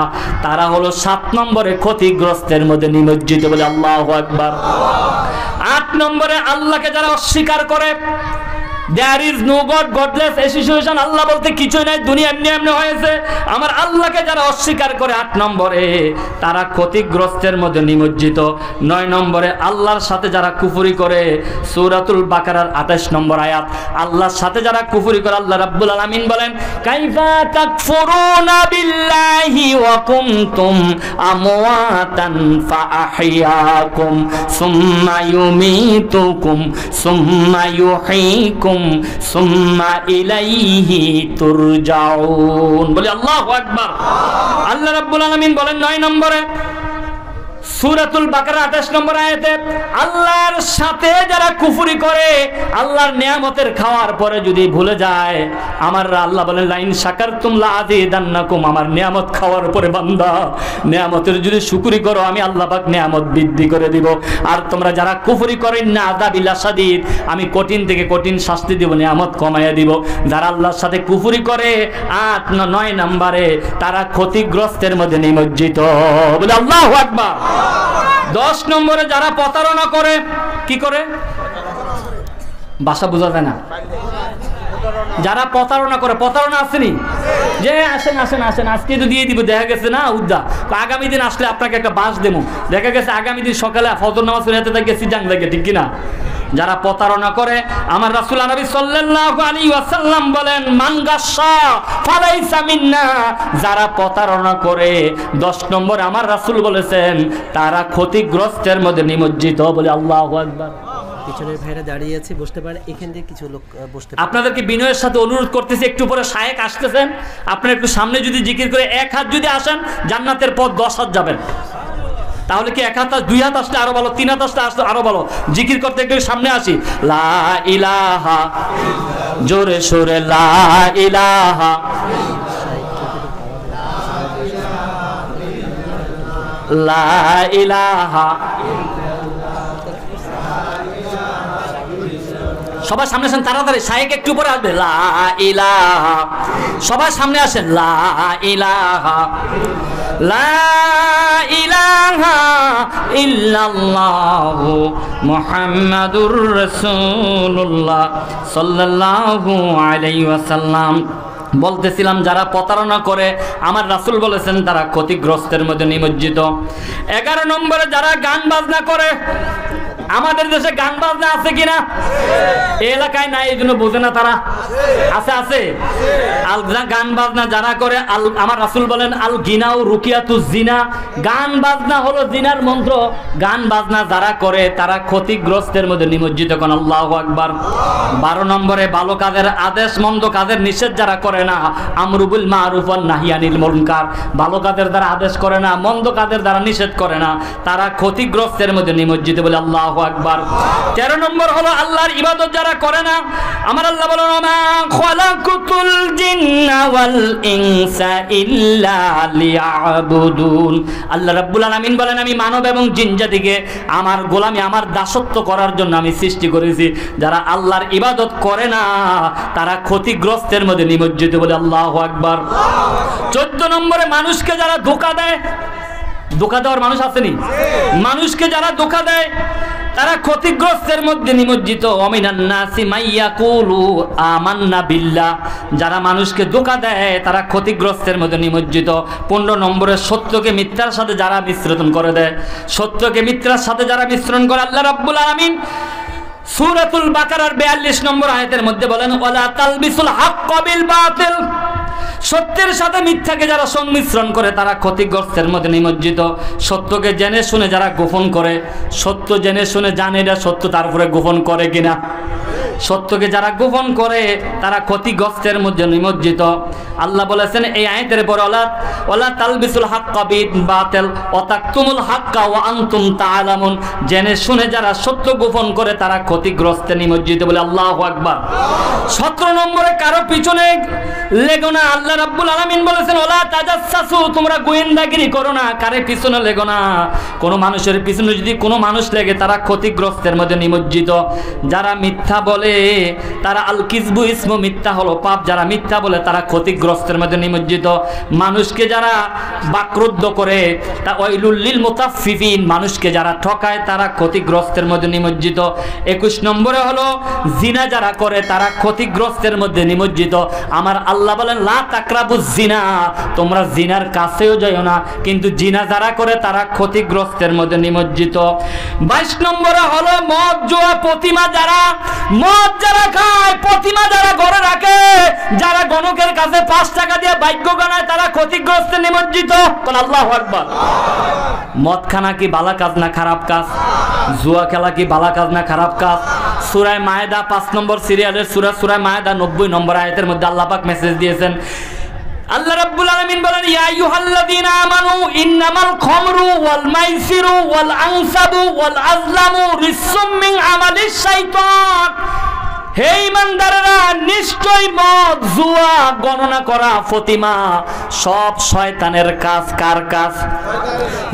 তারা হলো 7 নম্বরে ক্ষতিগ্রস্তের মধ্যে নিমজ্জিত, বলে আল্লাহু আকবার। 8 নম্বরে আল্লাহকে যারা অস্বীকার করে, there is no God, godless association, আল্লাহ বলতে কিছুই নাই, দুনিয়া এমনি এমনি হয়েছে। আমার আল্লাহকে যারা অস্বীকার করে 8 নম্বরে, তারা ক্ষতিগ্রস্তের মধ্যে নিমজ্জিত। 9 নম্বরে আল্লাহর সাথে যারা কুফরি করে, সূরাতুল বাকারার 28 নম্বর আয়াত, আল্লাহর সাথে যারা কুফরি করে, আল্লাহ রাব্বুল আলামিন বলেন, কাইফা তাকফুরুনা বিল্লাহি ওয়া কুনতুম আমওয়াতান ফাআহইয়াকুম সুম্মা ইউমীতুকুম সুম্মা ইউহয়ীকুম সুম্মা ইলাইহি তুরজাউন, বলি আল্লাহু আকবার। আল্লাহ রাব্বুল আলামিন বলেন 9 নম্বরে সূরাতুল বাকারা 28 নম্বর আয়াতে, আল্লাহর সাথে যারা কুফরি করে, আল্লাহর নিয়ামতের খাওয়ার পরে যদি ভুলে যায়, আমার আল্লাহ বলেন লাইন শাকারতুম লাযিদান্নাকুম, আমার নিয়ামত খাওয়ার পরে বান্দা নিয়ামতের যদি শুকরি করো, আমি আল্লাহ পাক নিয়ামত বৃদ্ধি করে দিব। আর তোমরা যারা কুফরি করে, না আযাবিল্লা শাদীদ, আমি কঠিন থেকে কঠিন শাস্তি দিব, নিয়ামত কমাইয়া দিব। যারা আল্লাহর সাথে কুফরি করে 9 নম্বরে, তারা ক্ষতিগ্রস্তের মধ্যে নিমজ্জিত, বলে আল্লাহু আকবার। 10 নম্বরে যারা প্রতারণা করে, কি করে? ভাষা বোঝা যায় না। যারা প্রতারণা করে, প্রতারণা আসেনি যে আসেন আসেন আসেন আজকে তো দিয়ে দিব, দেখা গেছে না উদ্দা আগামী দিন আসলে আপনাকে একটা বাস দেবো, দেখা গেছে আগামী দিন সকালে ফজর নামাজ পড়ে হাতে গেছি জাং লাগে, ঠিক কিনা? যারা প্রতারণা করে, আমার রাসূল নবী সাল্লাল্লাহু আলাইহি ওয়াসাল্লাম বলেন মান গাশশা ফালাইসা মিন্না, যারা প্রতারণা করে 10 নম্বর আমার রাসূল বলেছেন তারা ক্ষতিগ্রস্তের মধ্যে নিমজ্জিত। বলে আল্লাহু আকবার। পিছনের ভাইরা দাঁড়িয়ে আছে, বসতে পারে, এখান থেকে কিছু লোক বসতে পারে। আপনাদেরকে বিনয়ের সাথে অনুরোধ করতেছি, একটু পরে শায়েক আসতেছেন, আপনারা একটু সামনে যদি জিকির করে 1 হাত যদি আসেন জান্নাতের পথ 10 হাত যাবেন। তাহলে কি 1 হাত 2 হাত আসলে আরো ভালো, 3 হাত আসলে আরো ভালো। জিকির করতে একটু সামনে আসি। লা ইলাহা, জোরে সোরে লা ইলাহা, লা ইলাহা। সবাই সামনে আসেন তাড়াতাড়ি, শায়েক একটু পরে আসবে। লা ইলাহা, সবাই সামনে আসেন। লা ইলাহা, লা ইলাহা ইল্লাল্লাহু মুহাম্মাদুর রাসূলুল্লাহ সাল্লাল্লাহু আলাইহি ওয়াসাল্লাম। বলতেছিলাম যারা প্রতারণা করে আমার রাসূল বলেছেন তারা ক্ষতিগ্রস্তের মধ্যে নিমজ্জিত। 11 নম্বরে যারা গান বাজনা করে। আমাদের দেশে গান বাজনা আছে কিনা? এই এলাকায় নাই, এই জন্য বোঝে না তারা। আছে আছে গান বাজনা যারা করে, আমার রাসূল বলেন আল গিনাউ রুকিয়াতুজ জিনা, গান বাজনা হলো জিনার মন্ত্র। গান বাজনা যারা করে তারা ক্ষতিগ্রস্তের মধ্যে নিমজ্জিত। কোন আল্লাহু আকবার। 12 নম্বরে ভালো কাজের আদেশ মন্দ কাজের নিষেধ যারা করে না, আমরু বিল মারুফ ওয়ান নাহি আনিল মুনকার, ভালো কাজের দ্বারা আদেশ করে না, মন্দ কাজের দ্বারা নিষেধ করে না, তারা ক্ষতিগ্রস্তের মধ্যে নিমজ্জিত। বলে আল্লাহু আকবার। 13 নম্বর হলো আল্লাহর ইবাদত যারা করে না। আমার আল্লাহ বলেন মা খালাকুতুল জিন্না ওয়াল ইনসা ইল্লা লিয়াবুদুন। আল্লাহ রাব্বুল আলামিন বলেন আমি মানব এবং জিন জাতিকে আমার গোলামি, আমার দাসত্ব করার জন্য আমি সৃষ্টি করেছি। যারা আল্লাহর ইবাদত করে না তারা ক্ষতিগ্রস্তের মধ্যে নিমজ্জিত। বলে আল্লাহু আকবার। 14 নম্বরে মানুষকে যারা ধোঁকা দেয়, ধোঁকা দেওয়ার মানুষ আসেনি, মানুষকে যারা ধোঁকা দেয় তারা ক্ষতিগ্রস্তের মধ্যে নিমজ্জিত। অমিনান নাসি মাইয়াকুলু আমান্না বিল্লাহ, যারা মানুষকে ধোঁকা দেয় তারা ক্ষতিগ্রস্তের মধ্যে নিমজ্জিত। 15 নম্বরে সত্যকে মিথ্যার সাথে যারা মিশ্রণ করে দেয়, সত্যকে মিথ্যার সাথে যারা মিশ্রণ করে, আল্লাহ রাব্বুল আলামিন সূরাতুল বাকারার 42 নম্বর আয়াতের মধ্যে বলেন ওয়ালা তালবিসুল হাক্কা বিল বাতিল, সত্যের সাথে মিথ্যাকে যারা সংমিশ্রণ করে তারা ক্ষতিগ্রস্তের মধ্যে নিমজ্জিত। সত্যকে জেনে শুনে যারা গোপন করে, সত্য জেনে শুনে জানে এটা সত্য তারপরে গোপন করে কিনা, সত্যকে যারা গোপন করে তারা ক্ষতিগ্রস্তের মধ্যে নিমজ্জিত। আল্লাহ বলেছেন এই আয়াতের পর ওয়ালা তালবিসুল হাক্কা বিল বাতিল ওয়া তাকতুমুল হাক্কা ওয়া আনতুম তাআলামুন, জেনে শুনে যারা সত্য গোপন করে তারা ক্ষতিগ্রস্তে নিমজ্জিত। বলে আল্লাহু আকবার। 17 নম্বরে কারো পিছনে লেগো না। আল্লাহ রাব্বুল আলামিন বলেছেন ওয়ালা তাজাসসু, তোমরা গোয়েন্দাগিরি করো না, কারে পিছনে লেগো না। কোন মানুষের পিছনে যদি কোনো মানুষ লেগে তারা ক্ষতিগ্রস্তের মধ্যে নিমজ্জিত। যারা মিথ্যা বলে তারা আল কিযবু ইসমু, মিথ্যা হলো পাপ, যারা মিথ্যা বলে তারা ক্ষতিগ্রস্তের মধ্যে নিমজ্জিত। মানুষকে যারা বাকরুদ্ধ করে তা ওয়াইলুল লিল মুতাফফিফিন, মানুষকে যারা ঠকায় তারা ক্ষতিগ্রস্তের মধ্যে নিমজ্জিত। 21 নম্বরে হলো জিনা যারা করে তারা ক্ষতিগ্রস্তের মধ্যে নিমজ্জিত। আমার আল্লাহ বলেন লা তাকরাবুজ জিনা, তোমরা জিনার কাছেও যাইও না, কিন্তু জিনা যারা করে তারা ক্ষতিগ্রস্তের মধ্যে নিমজ্জিত। 22 নম্বরে হলো মদ জুয়া প্রতিমা, যারা মদ যারা খায়, প্রতিমা যারা ঘরে রাখে, যারা গণকের কাছে 5 টাকা দিয়ে ভাগ্য গণায় তারা ক্ষতিগ্রস্তে নিমজ্জিত। বল আল্লাহু আকবার। মদ খানা কি ভালো কাজ না খারাপ কাজ? জুয়া খেলা কি ভালো কাজ না খারাপ কাজ? সূরা মায়েদা 5 নম্বর সিরিয়ালের সূরা মায়েদা 90 নম্বর আয়াতের মধ্যে আল্লাহ পাক মেসেজ দিয়েছেন। আল্লাহ রাব্বুল আলামিন বলেন ইয়া আইয়ুহাল্লাযীনা আমানু ইন্নামাল খামরু ওয়াল মাইসিরু ওয়াল আনসাবু ওয়াল আজলামু রিসসুম মিন আমালিশ শাইতান, হে ঈমানদাররা নিশ্চয় মদ জুয়া গণনা করা প্রতিমা সব শয়তানের কাজ। কার কাজ?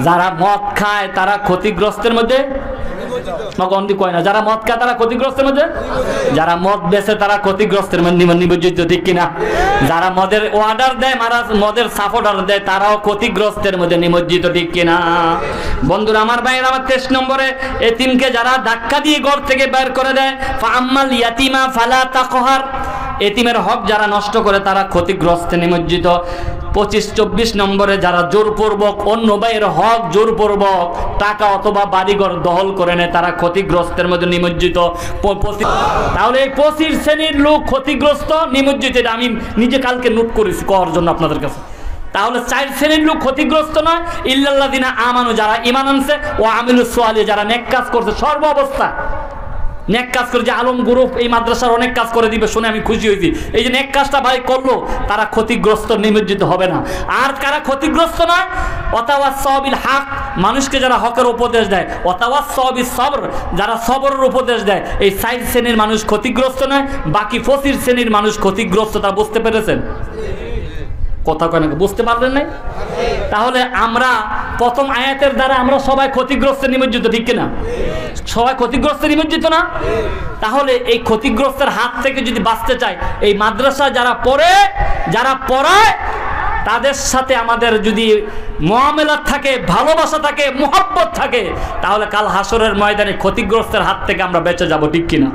যারা মদ খায় তারা ক্ষতিগ্রস্তের মধ্যে যারা মদ খায় তারা ক্ষতিগ্রস্তের মধ্যে, যারা মদ বেচে তারা ক্ষতিগ্রস্তের মধ্যে নিমজ্জিত, ঠিক কিনা? যারা মদের অর্ডার দেয়, মদের সাপোর্টার দেয়, তারাও ক্ষতিগ্রস্তের মধ্যে নিমজ্জিত, ঠিক কিনা? বন্ধুরা আমার ভাইয়ের আমার 23 নম্বরে এতিমকে যারা ধাক্কা দিয়ে ঘর থেকে বের করে দেয়, ফাআম্মাল ইয়াতিমা ফালা তাকহার, এতিমের হক যারা নষ্ট করে তারা ক্ষতিগ্রস্তে নিমজ্জিত। 25-24 নম্বরে যারা জোরপূর্বক অন্য ভাইয়ের হক জোরপূর্বক টাকা অথবা বাড়িঘর দখল করে নেয় তারা ক্ষতিগ্রস্তের মধ্যে নিমজ্জিত। তাহলে এই 25 শ্রেণীর লোক ক্ষতিগ্রস্ত নিমজ্জিত, এটা আমি নিজে কালকে নোট করেছি করার জন্য আপনাদের কাছে। তাহলে 4 শ্রেণীর লোক ক্ষতিগ্রস্ত নয়, ইল্লাল্লাযিনা আমানু, যারা ঈমান আনছে, ও আমিলুস সালিহ, যারা নেক কাজ করছে সর্ব অবস্থা নেক কাজ করে। যে আলম গ্রুপ এই মাদ্রাসার অনেক কাজ করে দিবে শুনে আমি খুশি হয়েছি। এই যে নেক কাজটা ভাই করলো তারা ক্ষতিগ্রস্ত নিমজ্জিত হবে না। আর কারা ক্ষতিগ্রস্ত নয়? ওয়াতাওয়াসাউ বিল হক, মানুষকে যারা হকের উপদেশ দেয়, ওয়াতাওয়াসাউ বিস সবর, যারা সবরের উপদেশ দেয়। এই 4 শ্রেণীর মানুষ ক্ষতিগ্রস্ত নয়, বাকি 25 শ্রেণীর মানুষ ক্ষতিগ্রস্ত। তা বুঝতে পেরেছেন? কথা কয় না, বুঝতে পারলেন নাই? তাহলে আমরা প্রথম আয়াতের দ্বারা আমরা সবাই ক্ষতিগ্রস্ত নিমজ্জিত, ঠিক কিনা? সবাই ক্ষতিগ্রস্ত নিমজ্জিত না? তাহলে এই ক্ষতিগ্রস্তের হাত থেকে যদি বাঁচতে চাই, এই মাদ্রাসা যারা পড়ে, যারা পড়ায়, তাদের সাথে আমাদের যদি মুআমালাত থাকে, ভালোবাসা থাকে, মুহাব্বত থাকে, তাহলে কাল হাসরের ময়দানে ক্ষতিগ্রস্তের হাত থেকে আমরা বেঁচে যাব, ঠিক কিনা?